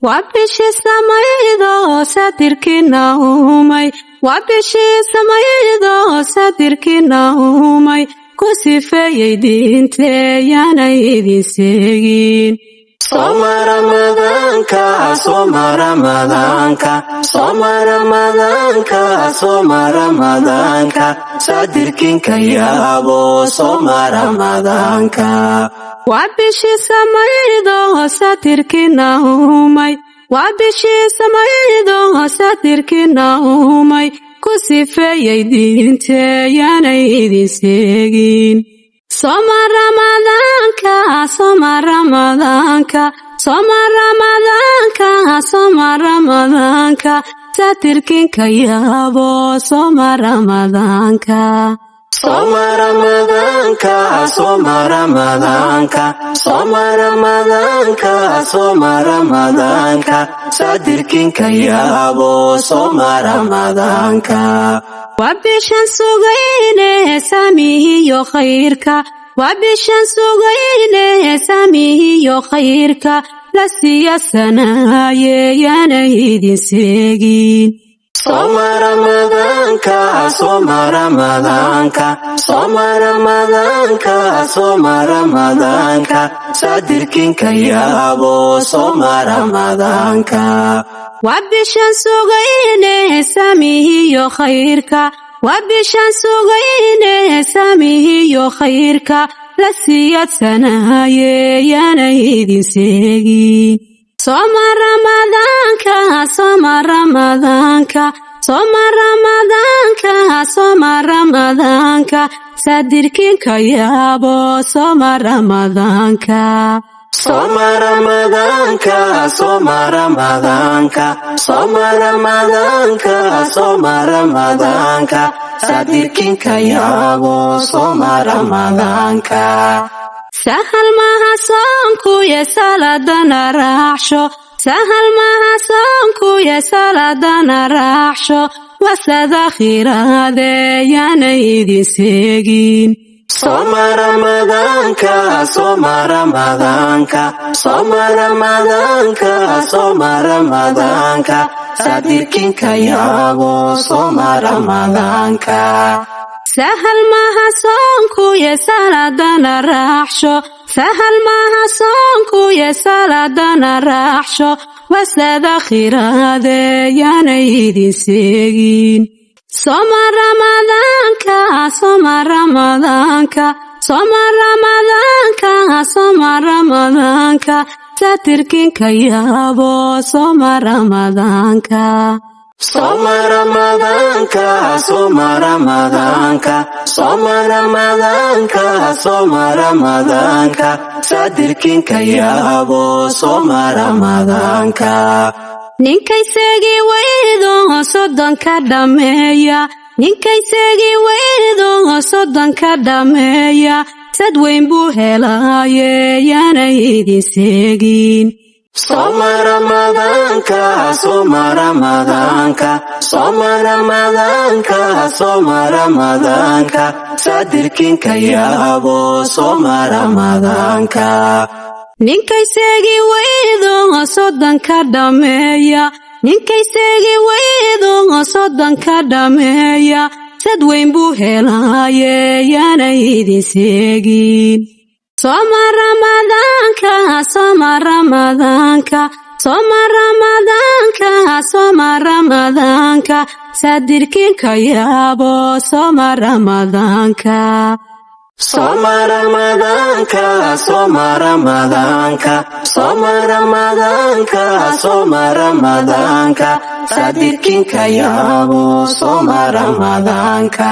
وابشي سمايدو ساتركنا همي وابشي سمايدو ساتركنا همي كسفي دينتي يانا يدين سيجين Soma Ramadanka, Soma Ramadanka, Soma Ramadanka, Soma Ramadanka, Sadirkinka yabo, Soma Ramadanka. Wabishi samaydo satirkina humay, Wabishi samaydo satirkina humay, kusifeyay diinte yana idin seegin. Soma Ramadanka, Soma Ramadanka, Soma Ramadanka, Soma Ramadanka, satirkinka yabo, Soma Ramadanka. Soma Ramadanka, Soma Ramadanka, Soma Ramadanka, Soma Ramadanka, sadirkinka yabo, Soma Ramadanka. Wabishan sugayne samihiyo khayrka, Wabishan sugayne samihiyo khayrka, lasiya sanaye yana idin seegin. Soma Ramadanka, Soma Ramadanka, Soma Ramadanka, Soma Ramadanka, sadirkinka yabo, Soma Ramadanka. Wabishan sugayne samihiyo khayrka, Wabishan sugayne samihiyo khayrka, lasiya sanaye yana idin seegin. Soma Ramadanka, Soma Ramadanka, Soma Ramadanka, Soma Ramadanka, sadirkinka yabo, Soma Ramadanka. Soma Ramadanka, Soma Ramadanka, Soma Ramadanka, Soma Ramadanka, sadirkinka yabo, Soma Ramadanka. Sahal maha sonku ya saladana raxsho, Sahal maha sonku ya saladana raxsho, wasada khirade yana idin seegin. Soma Ramadanka, Soma Ramadanka, Soma Ramadanka, Soma Ramadanka, sadirkinka yabo, Soma Ramadanka. Sahal maha sonku ya saladana raxsho, Sahal maha sonku ya saladana raxsho, wasada khirade yana idin seegin. Soma Ramadanka, Soma Ramadanka, Soma Ramadanka, Soma Ramadanka, satirkinka yabo, Soma Ramadanka. Soma Ramadanka, Soma Ramadanka, Soma Ramadanka, Soma Ramadanka, sadirkinka yabo, Soma Ramadanka. Ninkay seegi waydo soddonka dhameeya, Ninkay seegi waydo soddonka dhameeya, sad weyn buu helaaye yana idin seegin. Soma Ramadanka, Soma Ramadanka, Soma Ramadanka, Soma Ramadanka, sadirkinka yabo, Soma Ramadanka. Ninkay seegi waydo soddonka dhameeya, Ninkay seegi waydo soddonka dhameeya, sad weyn buu helaaye yana idin seegin. Soma Ramadanka, Soma Ramadanka, Soma Ramadanka, Soma Ramadanka, sadirkinka yabo, Soma Ramadanka. Soma Ramadanka, Soma Ramadanka, Soma Ramadanka, Soma Ramadanka, sadirkinka yabo, Soma Ramadanka.